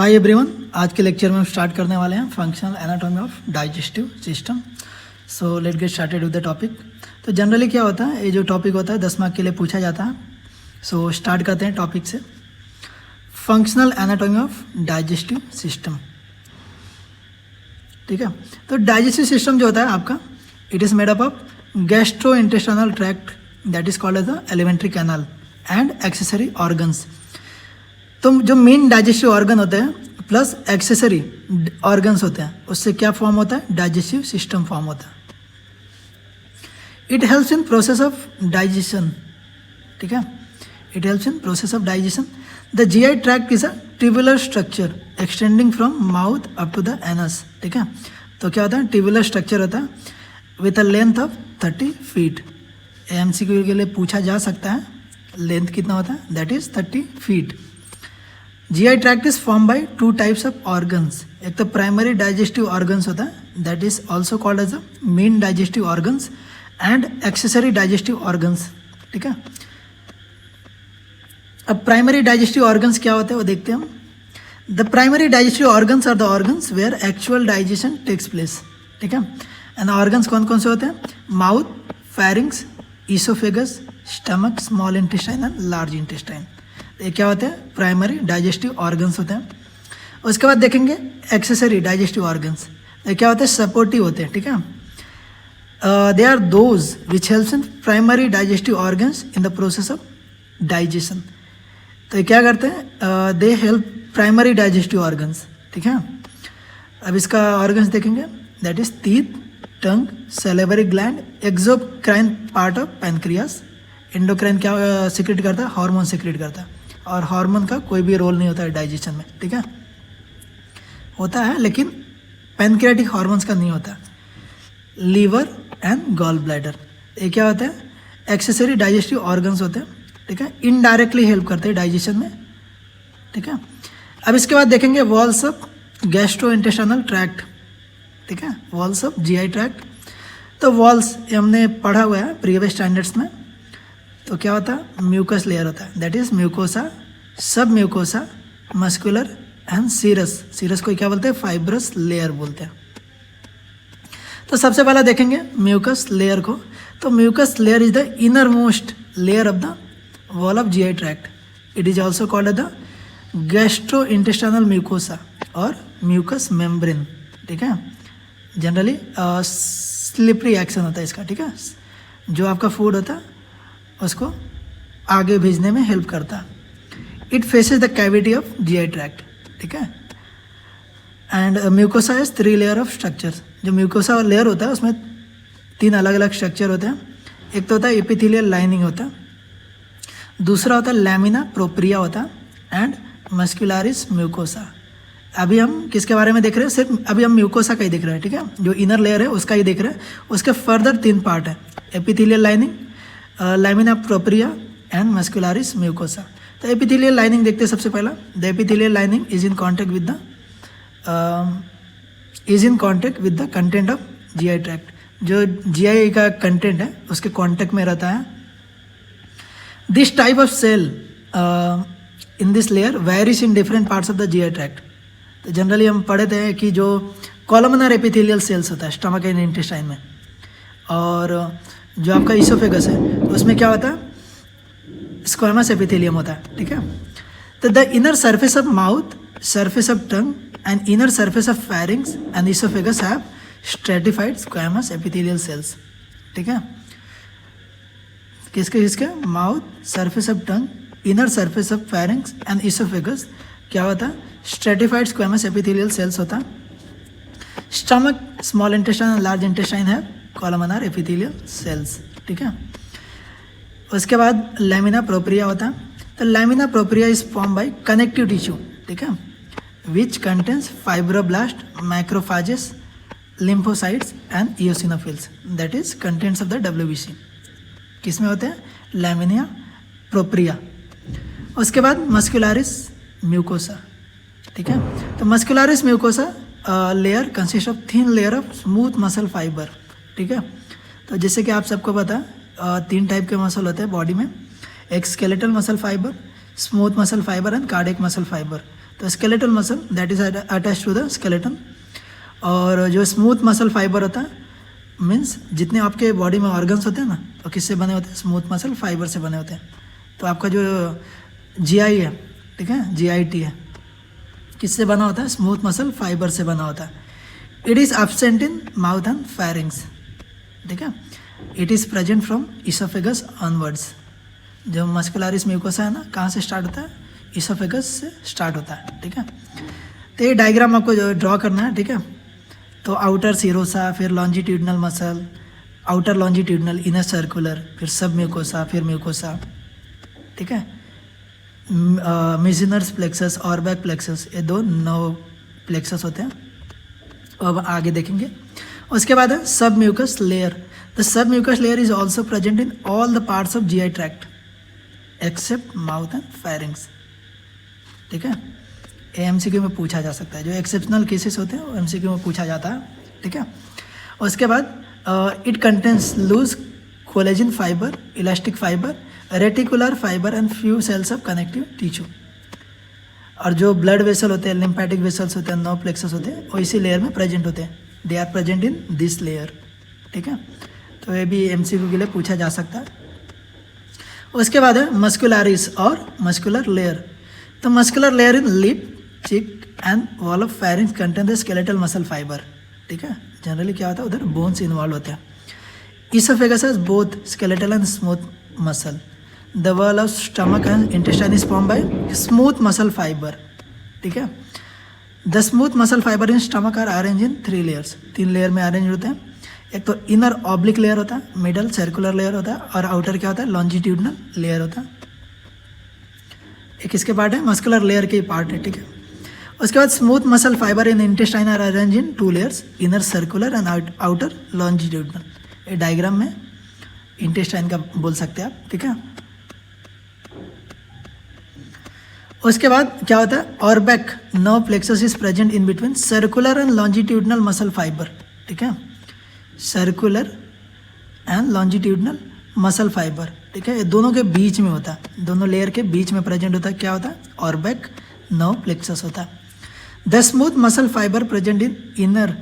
Hi everyone, आज के lecture में हम स्टार्ट करने वाले हैं functional anatomy of digestive system. So let get started with the topic. तो जनरली क्या होता है, ये जो टॉपिक होता है 10 मार्क के लिए पूछा जाता है। सो स्टार्ट करते हैं टॉपिक से। Functional anatomy of digestive system, ठीक है। तो डाइजेस्टिव सिस्टम जो होता है आपका, it is made up of gastro intestinal tract that is called as the alimentary canal and accessory organs. तो जो मेन डाइजेस्टिव ऑर्गन होते हैं प्लस एक्सेसरी ऑर्गन्स होते हैं, उससे क्या फॉर्म होता है, डाइजेस्टिव सिस्टम फॉर्म होता है। It helps in process of digestion, ठीक है। It helps in process of digestion. The GI tract is a tubular structure extending from mouth up to the anus, ठीक है। तो क्या होता है, ट्यूबुलर स्ट्रक्चर होता है with a length of 30 feet. MCQ के लिए पूछा जा सकता है लेंथ कितना होता है, that is 30 feet. GI tract is formed by two types of organs. एक तो प्राइमरी डाइजेस्टिव ऑर्गन्स होता है that is also called as a main digestive organs and accessory digestive organs, ठीक है। अब प्राइमरी डाइजेस्टिव ऑर्गन्स क्या होते हैं वो देखते हैं हम। The primary digestive organs are the organs where actual digestion takes place, ठीक है। एंड ऑर्गन्स कौन कौन से होते हैं, mouth, pharynx, oesophagus, stomach, small intestine and large intestine. ये क्या होते हैं, प्राइमरी डाइजेस्टिव ऑर्गन्स होते हैं। उसके बाद देखेंगे एक्सेसरी डाइजेस्टिव ऑर्गन्स। ये क्या होते हैं, सपोर्टिव होते हैं, ठीक है। They are those which helps in primary digestive organs in the process of digestion. तो ये क्या करते हैं, they help primary digestive organs, ठीक है। अब इसका ऑर्गन्स देखेंगे that is teeth, tongue, salivary gland, exocrine part of pancreas. Endocrine क्या सीक्रेट करता है, हार्मोन सीक्रेट करता है, और हार्मोन का कोई भी रोल नहीं होता है डाइजेशन में, ठीक है। होता है लेकिन पैनक्रियाटिक हार्मोन्स का नहीं होता। लीवर एंड गॉल ब्लैडर, ये क्या होता है, एक्सेसरी डाइजेस्टिव ऑर्गन्स होते हैं, ठीक है। इनडायरेक्टली हेल्प करते हैं डाइजेशन में, ठीक है। अब इसके बाद देखेंगे walls of gastro intestinal tract, ठीक है, वॉल्स ऑफ जीआई ट्रैक्ट। तो वॉल्स हमने पढ़ा हुआ है प्रीवियस स्टैंडर्ड्स में। तो क्या होता है, म्यूकस लेयर होता है that is mucosa, submucosa, muscular and serous. Serous को क्या बोलते हैं, फाइब्रस लेयर बोलते हैं। तो सबसे पहला देखेंगे म्यूकस लेयर को। तो mucus layer is the innermost layer of the wall of GI tract. It is also called the gastrointestinal mucosa और म्यूकस मेम्ब्रेन, ठीक है। जनरली स्लिपरी एक्शन होता है इसका, ठीक है। जो आपका फूड होता है उसको आगे भेजने में हेल्प करता है। It faces the cavity of GI tract, ठीक है। And mucosa is 3 layer of structures. जो म्यूकोसा लेयर होता है उसमें 3 अलग अलग स्ट्रक्चर होते हैं। एक तो होता है एपिथेलियल लाइनिंग होता है, दूसरा होता है लैमिना प्रोप्रिया होता है, एंड मस्कुलारिस म्यूकोसा। अभी हम किसके बारे में देख रहे हैं, सिर्फ अभी हम म्यूकोसा का ही देख रहे हैं, ठीक है। जो इनर लेयर है उसका ही देख रहे हैं। उसके फर्दर 3 पार्ट है, epithelial lining, lamina propria and muscularis mucosa. तो एपिथेलियल लाइनिंग देखते हैं सबसे पहला। The epithelial lining is in contact with the content of GI tract. जो जीआई का कंटेंट है उसके कांटेक्ट में रहता है। This type of cell in this layer varies in different parts of the GI tract. तो जनरली हम पढ़े थे कि जो कॉलमनर एपिथेलियल सेल्स होता है स्टमक एंड इंटेस्टाइन में, और जो आपका ईसोफेगस है तो उसमें क्या होता है, स्क्वामस एपिथेलियम होता है, ठीक है। तो the inner surface of mouth, surface of tongue and inner surface of pharynx and oesophagus have stratified squamous epithelial cells, ठीक है। किसके mouth, surface of tongue, inner surface of pharynx and oesophagus क्या होता है, स्ट्रेटिफाइड स्क्वामस एपिथेलियल सेल्स होता है। Stomach, small intestine and large intestine है columnar epithelial cells, ठीक है। उसके बाद लैमिना प्रोप्रिया होता है। तो lamina propria is form by connective tissue, ठीक है, which contains fibroblast, macrophages, lymphocytes and eosinophils, that is contents of the WBC। किस में होते हैं, लैमिना प्रोप्रिया। उसके बाद मस्कुलारिस म्यूकोसा, ठीक है। तो muscularis mucosa layer consist of thin layer of smooth muscle fiber, ठीक है। तो जैसे कि आप सबको पता है 3 टाइप के मसल होते हैं बॉडी में, एक skeletal muscle fiber, smooth muscle fiber and cardiac muscle fiber. तो skeletal muscle that is attach to the skeleton. और जो स्मूथ मसल फाइबर होता है मीन्स जितने आपके बॉडी में ऑर्गन्स होते हैं ना, तो किससे बने होते हैं? स्मूथ मसल फाइबर से बने होते हैं। तो आपका जो जीआई है, ठीक है, जीआईटी है, किससे बना होता है? स्मूथ मसल फाइबर से बना होता है। It is absent in mouth and pharynx, ठीक है। It is present from oesophagus onwards. जो मस्कुलरिस म्यूकोसा है ना, कहाँ से स्टार्ट होता है? इसोफेगस से स्टार्ट होता है, ठीक है। तो ये डायग्राम आपको जो ड्रॉ करना है, ठीक है। तो आउटर सीरोसा, फिर longitudinal muscle, outer longitudinal, inner circular, फिर सब म्यूकोसा, फिर म्यूकोसा, ठीक है। मिजिनर्स प्लेक्सस और बैक प्लेक्सस, ये दो 9 प्लेक्सस होते हैं। अब आगे देखेंगे। उसके बाद है sub mucus layer. The sub mucus layer is also present in all the parts of GI tract except mouth and pharynx, ठीक है। एमसीक्यू में पूछा जा सकता है, जो एक्सेप्शनल केसेस होते हैं वो एमसीक्यू में पूछा जाता है, ठीक है। उसके बाद it contains loose collagen fiber, elastic fiber, reticular fiber and few cells of connective tissue. और जो ब्लड वेसल होते हैं, लिम्फेटिक वेसल्स होते हैं, 9 प्लेक्सस होते हैं, वो इसी लेयर में प्रेजेंट होते हैं। They are present in this layer, ठीक है। तो ये भी एमसीक्यू के लिए पूछा जा सकता है। उसके बाद है मस्कुलरिस और मस्कुलर लेयर। तो मस्कुलर लेयर इन लिप, चिक and wall of pharynx contain the skeletal muscle fiber, ठीक है। जनरली क्या होता है, उधर बोन्स इन्वॉल्व होते हैं। Esophagus has both skeletal and smooth muscle. The wall of stomach and intestine is form by smooth muscle fiber, ठीक है। The smooth muscle fiber in stomach are arrange in 3 layers, 3 layer में अरेंज होते हैं। एक तो इनर ऑब्लिक लेयर होता है, मिडल सर्कुलर लेयर होता है, और आउटर क्या होता है? लॉन्जिट्यूडनल लेयर होता है। एक इसके पार्ट है, मस्कुलर लेयर के पार्ट है, ठीक है। उसके बाद smooth muscle fiber in intestine are arrange in 2 layers, inner circular and outer longitudinal. ये डायग्राम में इंटेस्टाइन का बोल सकते हैं आप, ठीक है। उसके बाद क्या होता है? Auerbach nerve plexus is present in between circular and longitudinal muscle fiber, ठीक है। Circular and longitudinal muscle fiber, ठीक है। ये दोनों के बीच में होता है, दोनों लेयर के बीच में प्रेजेंट होता है। क्या होता है? ऑर्बैक नर्व प्लेक्सस होता है। The smooth muscle fiber present in inner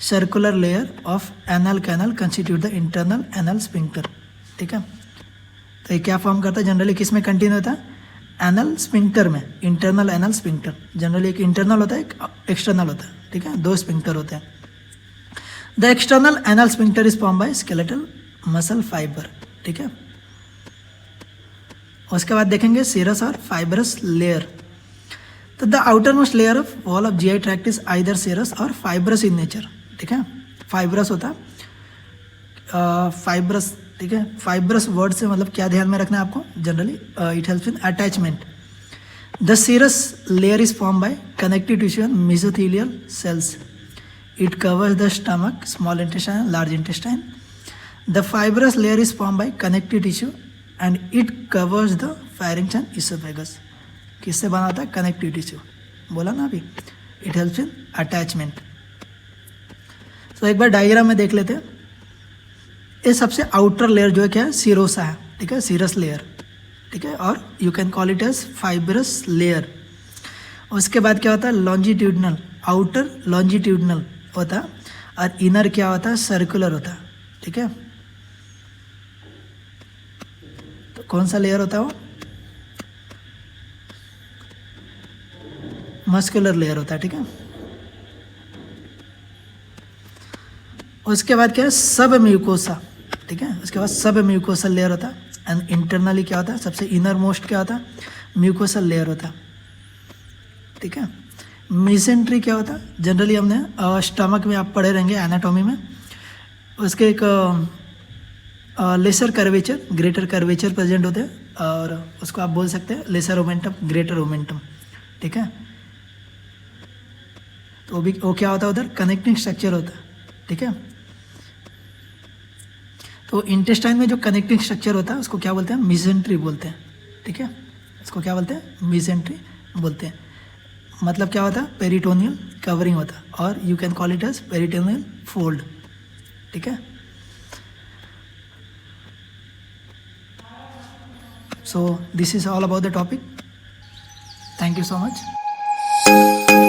circular layer of anal canal constitute the internal anal sphincter, ठीक है। तो ये क्या फॉर्म करता है? जनरली किस में कंटिन्यू होता है? एनल स्फिंक्टर में, इंटरनल एनल स्फिंक्टर। जनरली एक इंटरनल होता है, एक एक्सटर्नल होता है, ठीक है। 2 स्फिंक्टर होते हैं। The external anal sphincter is form by skeletal muscle fiber, ठीक है। उसके बाद देखेंगे सीरस और फाइबरस लेयर। तो the outermost layer of wall of GI tract is either serous और फाइबरस इन नेचर, ठीक है। फाइबरस होता है फाइबरस, ठीक है। फाइबरस वर्ड से मतलब क्या ध्यान में रखना है आपको? Generally it helps in attachment. The serous layer is form by connective tissue and mesothelial cells. It covers the stomach, small intestine, large intestine. The fibrous layer is formed by connective tissue and it covers the pharynx and esophagus. किससे बना होता है? Connective tissue, बोला ना अभी. It helps in attachment. तो एक बार diagram में देख लेते हैं. ये सबसे आउटर लेयर जो है क्या है? सीरोसा है, ठीक है, सीरस लेयर, ठीक है, और you can call it as fibrous layer. उसके बाद क्या होता है? लॉन्जिट्यूडनल, आउटर लॉन्जिट्यूडनल होता है और इनर क्या होता है? सर्कुलर होता है, ठीक है. तो कौन सा लेयर होता है वो? मस्कुलर लेयर होता है, ठीक है. उसके बाद क्या है? सब म्यूकोसा, ठीक है. उसके बाद सब म्यूकोसल लेयर होता है एंड इंटरनली क्या होता है? सबसे इनर मोस्ट क्या होता है? म्यूकोसल लेयर होता है, ठीक है. मिसेंट्री क्या होता है? जनरली हमने स्टमक में आप पढ़े रहेंगे एनाटॉमी में. उसके एक lesser curvature, greater curvature present होते हैं और उसको आप बोल सकते हैं लेसर ओमेंटम, ग्रेटर ओमेंटम, ठीक है. तो वो क्या होता है? उधर कनेक्टिंग स्ट्रक्चर होता है, ठीक है. तो इंटेस्टाइन में जो कनेक्टिंग स्ट्रक्चर होता है उसको क्या बोलते हैं? मिसेंट्री बोलते हैं, ठीक है. इसको क्या बोलते हैं? मिसेंट्री बोलते हैं. मतलब क्या होता है? पेरिटोनियल कवरिंग होता है और you can call it as peritoneal fold, ठीक है. So this is all about the topic. Thank you so much. है।